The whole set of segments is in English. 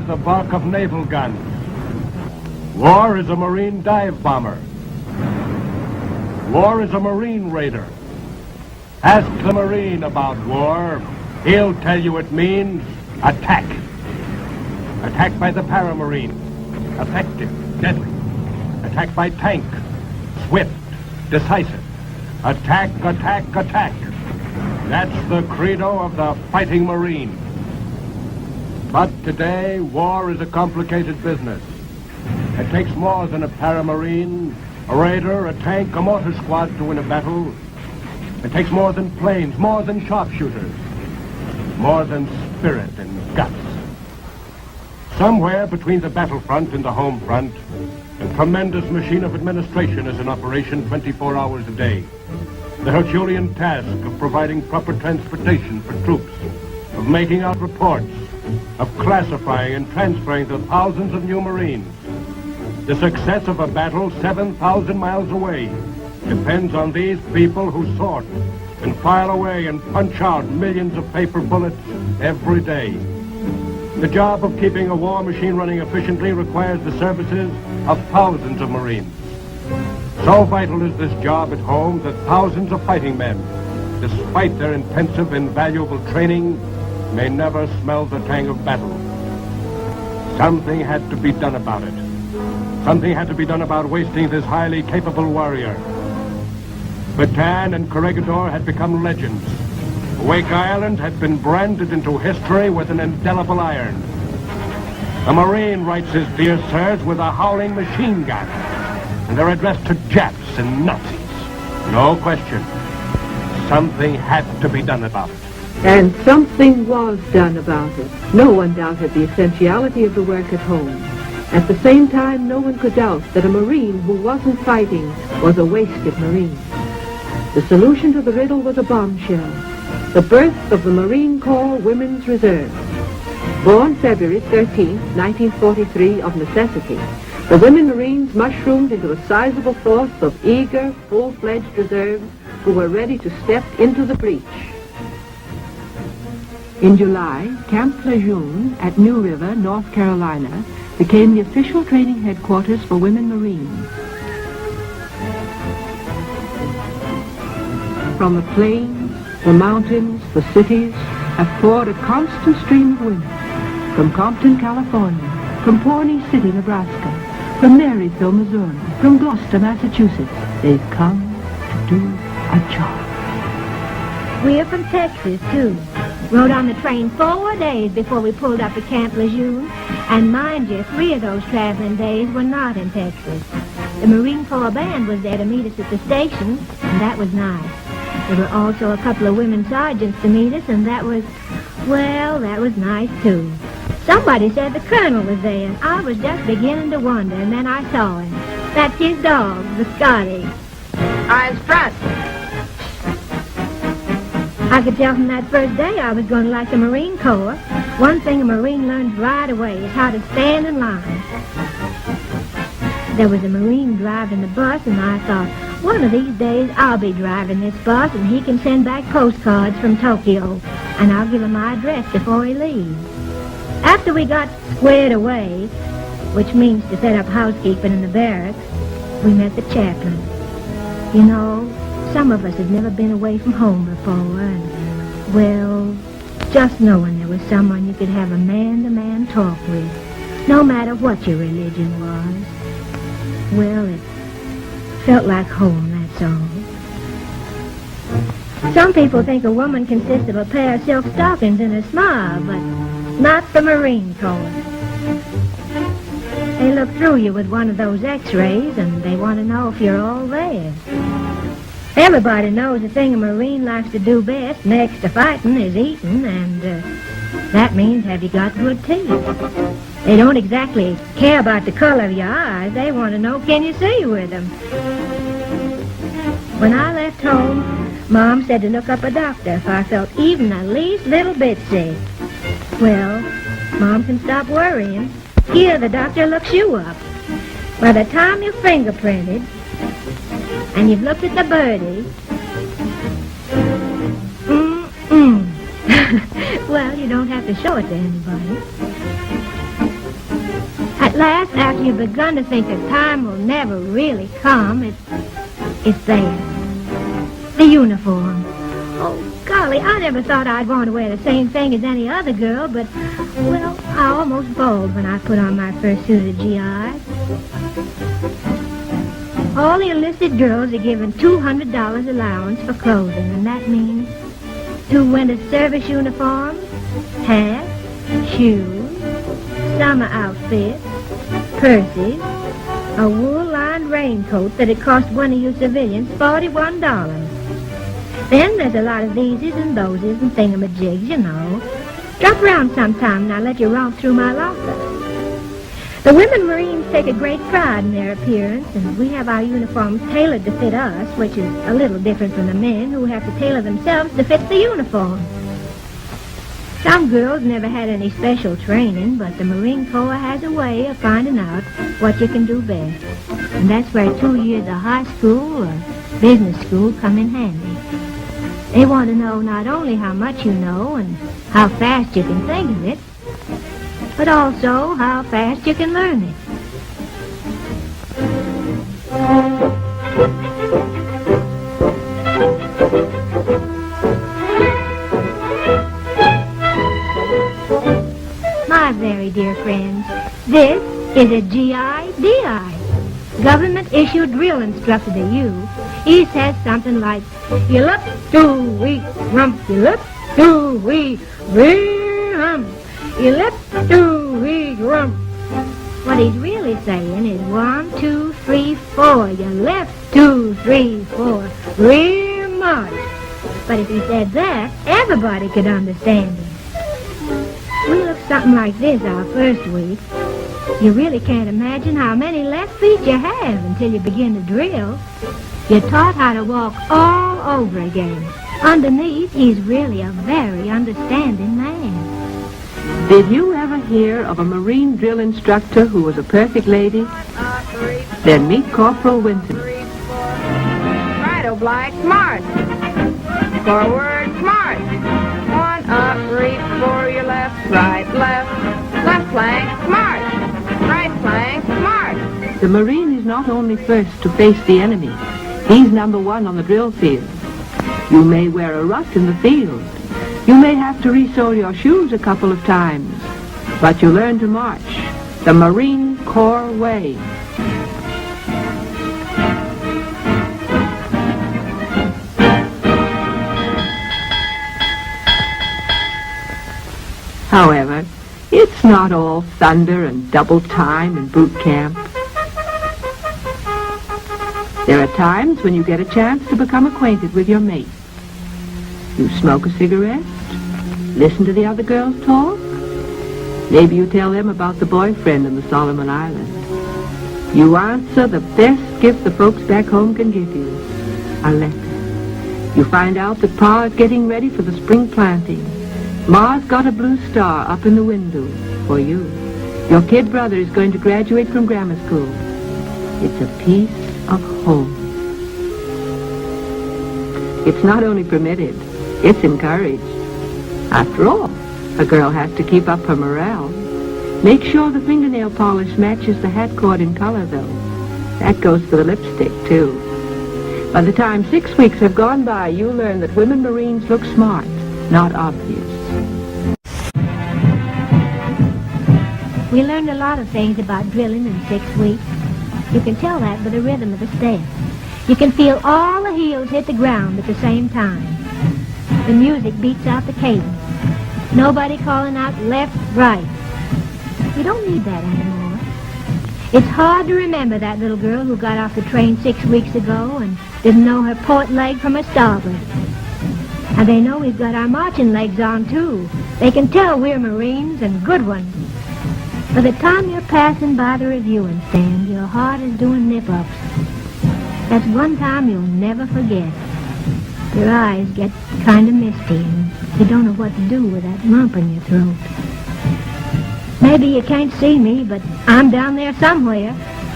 the bulk of naval guns. War is a Marine dive bomber. War is a Marine raider. Ask the Marine about war. He'll tell you it means attack. Attack by the paramarine. Effective, deadly. Attack by tank. Swift, decisive. Attack, attack, attack. That's the credo of the fighting Marine. But today, war is a complicated business. It takes more than a paramarine, a raider, a tank, a mortar squad to win a battle. It takes more than planes, more than sharpshooters, more than spirit and guts. Somewhere between the battlefront and the home front, a tremendous machine of administration is in operation 24 hours a day. The Herculean task of providing proper transportation for troops, of making out reports, of classifying and transferring the thousands of new Marines. The success of a battle 7,000 miles away depends on these people who sort and file away and punch out millions of paper bullets every day. The job of keeping a war machine running efficiently requires the services of thousands of Marines. So vital is this job at home that thousands of fighting men, despite their intensive and valuable training, may never smell the tang of battle. Something had to be done about it. Something had to be done about wasting this highly capable warrior. Bataan and Corregidor had become legends. Wake Island had been branded into history with an indelible iron. A Marine writes his dear sirs with a howling machine gun, and they're addressed to Japs and Nazis. No question. Something had to be done about it. And something was done about it. No one doubted the essentiality of the work at home. At the same time, no one could doubt that a Marine who wasn't fighting was a wasted Marine. The solution to the riddle was a bombshell. The birth of the Marine Corps Women's Reserve. Born February 13, 1943, of necessity, the women Marines mushroomed into a sizable force of eager, full-fledged reserves who were ready to step into the breach. In July, Camp Lejeune at New River, North Carolina, became the official training headquarters for women Marines. From the plains, the mountains, the cities, have poured a constant stream of women. From Compton, California, from Pawnee City, Nebraska, from Marysville, Missouri, from Gloucester, Massachusetts, they've come to do a job. We're from Texas, too. Rode on the train 4 days before we pulled up at Camp Lejeune. And mind you, 3 of those traveling days were not in Texas. The Marine Corps band was there to meet us at the station, and that was nice. There were also a couple of women sergeants to meet us, and that was nice, too. Somebody said the colonel was there, and I was just beginning to wonder, and then I saw him. That's his dog, the Scotty. Eyes front. I could tell from that first day I was going to like the Marine Corps. One thing a Marine learns right away is how to stand in line. There was a Marine driving the bus, and I thought, one of these days I'll be driving this bus, and he can send back postcards from Tokyo, and I'll give him my address before he leaves. After we got squared away, which means to set up housekeeping in the barracks, we met the chaplain. You know, some of us had never been away from home before, and, well, just knowing there was someone you could have a man-to-man talk with, no matter what your religion was, well, it felt like home, that's all. Some people think a woman consists of a pair of silk stockings and a smile, but not the Marine Corps. They look through you with one of those x-rays, and they want to know if you're all there. Everybody knows the thing a Marine likes to do best next to fighting is eating, and that means have you got good teeth. They don't exactly care about the color of your eyes. They want to know, can you see with them? When I left home, Mom said to look up a doctor if I felt even the least little bit sick. Well, Mom can stop worrying. Here, the doctor looks you up. By the time you're fingerprinted, and you've looked at the birdie, well, you don't have to show it to anybody. last, after you've begun to think that time will never really come, it's there. The uniform. Oh, golly, I never thought I'd want to wear the same thing as any other girl, but, well, I almost bawled when I put on my first suit of GI. All the enlisted girls are given $200 allowance for clothing, and that means 2 winter service uniforms, hats, shoes, summer outfits, purses, a wool-lined raincoat that'd cost one of you civilians $41. Then there's a lot of theses and thoses and thingamajigs, you know. Drop around sometime and I'll let you romp through my locker. The women Marines take a great pride in their appearance, and we have our uniforms tailored to fit us, which is a little different from the men who have to tailor themselves to fit the uniform. Some girls never had any special training, but the Marine Corps has a way of finding out what you can do best. And that's where 2 years of high school or business school come in handy. They want to know not only how much you know and how fast you can think of it, but also how fast you can learn it. My very dear friends, this is a GIDI, government-issued drill instructor to you. He says something like, you look too weak, rump, you look too weak, rump. You look too weak, rump. What he's really saying is 1, 2, 3, 4. You left 2, 3, 4. Real much. But if he said that, everybody could understand him. We looked something like this our first week. You really can't imagine how many left feet you have until you begin to drill. You're taught how to walk all over again. Underneath, he's really a very understanding man. Did you ever hear of a Marine drill instructor who was a perfect lady? Then meet Corporal Winton. Right, oblique, smart. Forward, smart. 1 up, reach for your left, right, left flank, smart. Right flank, smart. The Marine is not only first to face the enemy, he's number 1 on the drill field. You may wear a rut in the field. You may have to re-sole your shoes a couple of times, but you learn to march the Marine Corps way. However, it's not all thunder and double time in boot camp. There are times when you get a chance to become acquainted with your mate. You smoke a cigarette, listen to the other girls talk. Maybe you tell them about the boyfriend in the Solomon Islands. You answer the best gift the folks back home can give you, a letter. You find out that Pa is getting ready for the spring planting. Ma's got a blue star up in the window for you. Your kid brother is going to graduate from grammar school. It's a piece of home. It's not only permitted, it's encouraged. After all, a girl has to keep up her morale. Make sure the fingernail polish matches the hat cord in color, though. That goes for the lipstick, too. By the time 6 weeks have gone by, you'll learn that women Marines look smart, not obvious. We learned a lot of things about drilling in 6 weeks. You can tell that by the rhythm of the steps. You can feel all the heels hit the ground at the same time. The music beats out the cadence. Nobody calling out left, right. You don't need that anymore. It's hard to remember that little girl who got off the train 6 weeks ago and didn't know her port leg from her starboard. And they know we've got our marching legs on, too. They can tell we're Marines and good ones. By the time you're passing by the reviewing stand, your heart is doing nip-ups. That's one time you'll never forget. Your eyes get kind of misty and you don't know what to do with that lump in your throat. Maybe you can't see me, but I'm down there somewhere.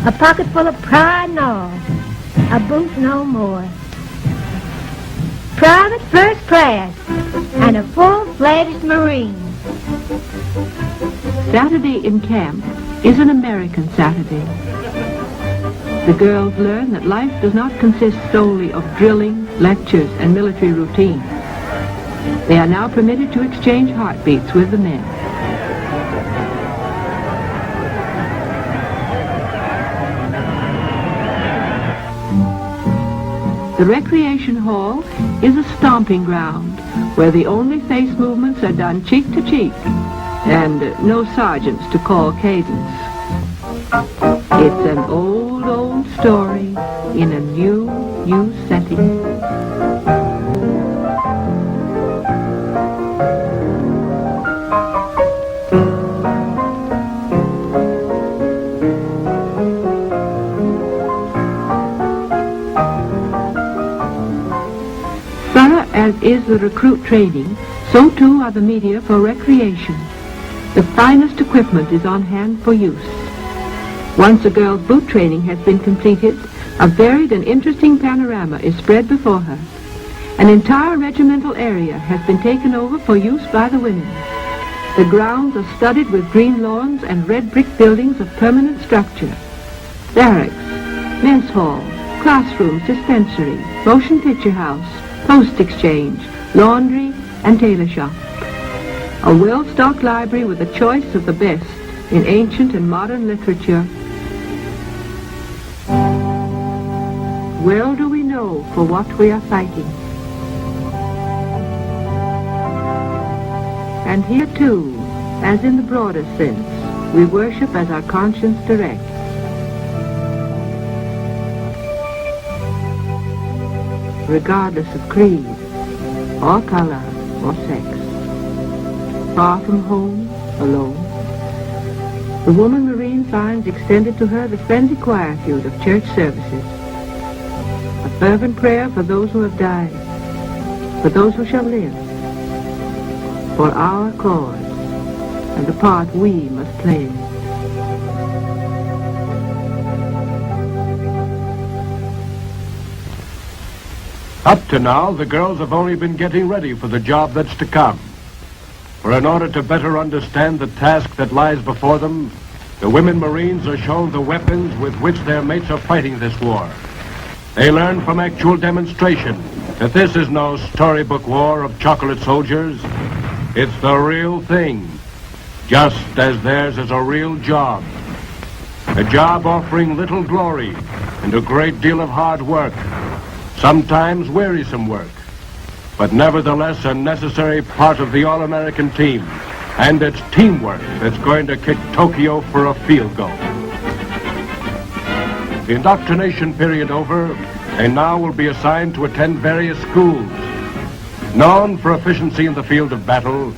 A pocket full of pride and all. A boot no more. Private first class and a full-fledged Marine. Saturday in camp is an American Saturday. The girls learn that life does not consist solely of drilling, lectures, and military routine. They are now permitted to exchange heartbeats with the men. The recreation hall is a stomping ground where the only face movements are done cheek to cheek and no sergeants to call cadence. It's an old story in a new setting. As is the recruit training, so too are the media for recreation. The finest equipment is on hand for use. Once a girl's boot training has been completed, a varied and interesting panorama is spread before her. An entire regimental area has been taken over for use by the women. The grounds are studded with green lawns and red brick buildings of permanent structure. Barracks, mess hall, classroom, dispensary, motion picture house, post exchange, laundry, and tailor shop. A well-stocked library with a choice of the best in ancient and modern literature. Well do we know for what we are fighting. And here too, as in the broader sense, we worship as our conscience directs. Regardless of creed, or color, or sex. Far from home, alone, the woman Marine finds extended to her the friendly quietude of church services. A fervent prayer for those who have died, for those who shall live, for our cause, and the part we must play in it. Up to now, the girls have only been getting ready for the job that's to come. For in order to better understand the task that lies before them, the women Marines are shown the weapons with which their mates are fighting this war. They learn from actual demonstration that this is no storybook war of chocolate soldiers. It's the real thing, just as theirs is a real job. A job offering little glory and a great deal of hard work. Sometimes wearisome work, but nevertheless a necessary part of the All-American team, and it's teamwork that's going to kick Tokyo for a field goal. The indoctrination period over, they now will be assigned to attend various schools. Known for efficiency in the field of battle,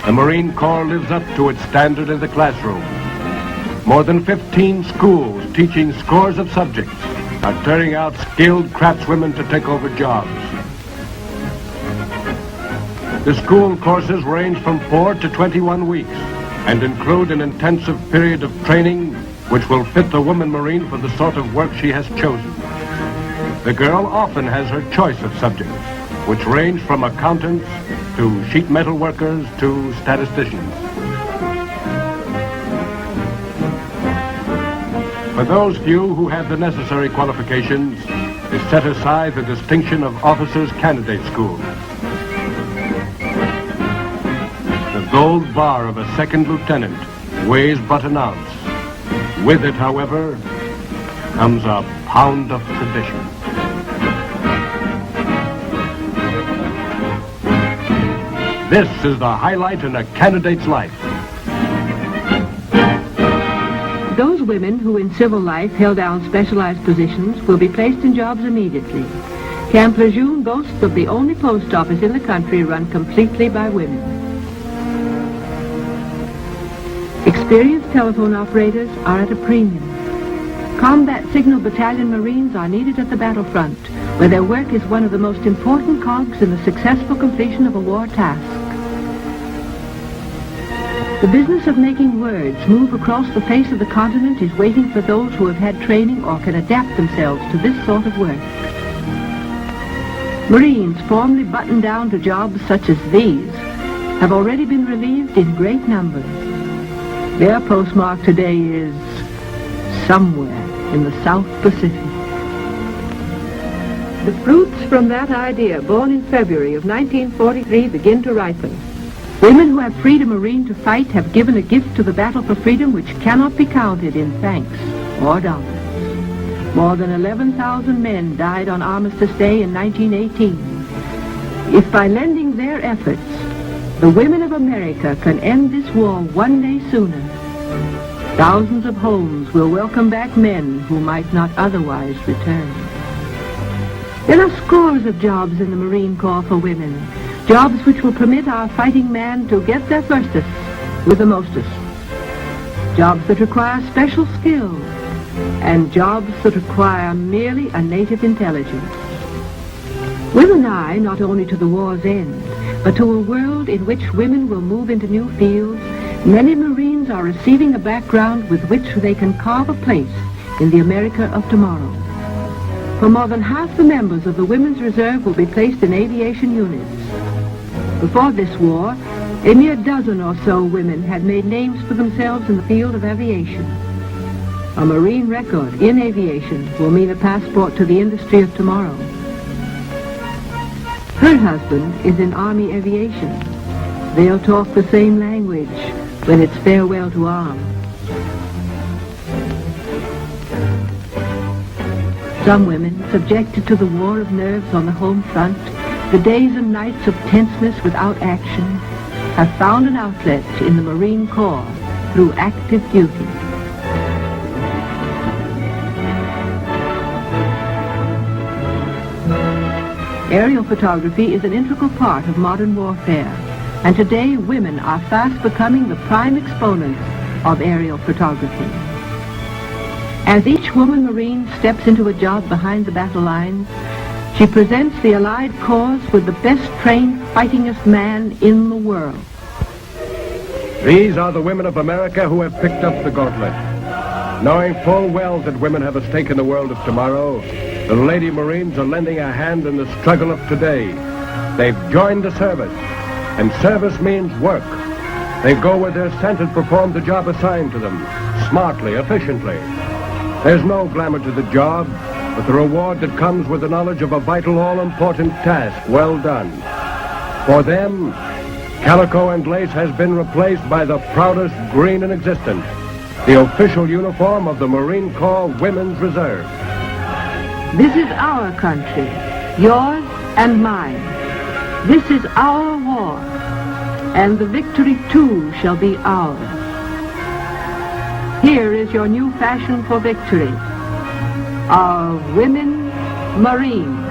the Marine Corps lives up to its standard in the classroom. More than 15 schools teaching scores of subjects are turning out skilled craftswomen to take over jobs. The school courses range from 4 to 21 weeks and include an intensive period of training which will fit the woman Marine for the sort of work she has chosen. The girl often has her choice of subjects, which range from accountants to sheet metal workers to statisticians. For those few who have the necessary qualifications, is set aside the distinction of Officers' Candidate School. The gold bar of a second lieutenant weighs but an ounce. With it, however, comes a pound of tradition. This is the highlight in a candidate's life. Those women who in civil life held down specialized positions will be placed in jobs immediately. Camp Lejeune boasts of the only post office in the country run completely by women. Experienced telephone operators are at a premium. Combat Signal Battalion Marines are needed at the battlefront, where their work is one of the most important cogs in the successful completion of a war task. The business of making words move across the face of the continent is waiting for those who have had training or can adapt themselves to this sort of work. Marines formerly buttoned down to jobs such as these have already been relieved in great numbers. Their postmark today is somewhere in the South Pacific. The fruits from that idea, born in February of 1943, begin to ripen. Women who have freed a Marine to fight have given a gift to the battle for freedom which cannot be counted in thanks or dollars. More than 11,000 men died on Armistice Day in 1918. If by lending their efforts, the women of America can end this war one day sooner, thousands of homes will welcome back men who might not otherwise return. There are scores of jobs in the Marine Corps for women, jobs which will permit our fighting man to get their firstest with the mostest, jobs that require special skill, and jobs that require merely a native intelligence. With an eye not only to the war's end, but to a world in which women will move into new fields, many Marines are receiving a background with which they can carve a place in the America of tomorrow. For more than half the members of the Women's Reserve will be placed in aviation units. Before this war, a mere dozen or so women had made names for themselves in the field of aviation. A Marine record in aviation will mean a passport to the industry of tomorrow. Her husband is in Army aviation. They'll talk the same language when it's farewell to arms. Some women, subjected to the war of nerves on the home front, the days and nights of tenseness without action, have found an outlet in the Marine Corps through active duty. Aerial photography is an integral part of modern warfare, and today women are fast becoming the prime exponents of aerial photography. As each woman Marine steps into a job behind the battle lines, she presents the Allied cause with the best trained, fightingest man in the world. These are the women of America who have picked up the gauntlet. Knowing full well that women have a stake in the world of tomorrow, the Lady Marines are lending a hand in the struggle of today. They've joined the service, and service means work. They go where they're sent and perform the job assigned to them, smartly, efficiently. There's no glamour to the job, but the reward that comes with the knowledge of a vital, all-important task well done. For them, calico and lace has been replaced by the proudest green in existence, the official uniform of the Marine Corps Women's Reserve. This is our country, yours and mine. This is our war, and the victory too shall be ours. Here is your new fashion for victory, our women Marines.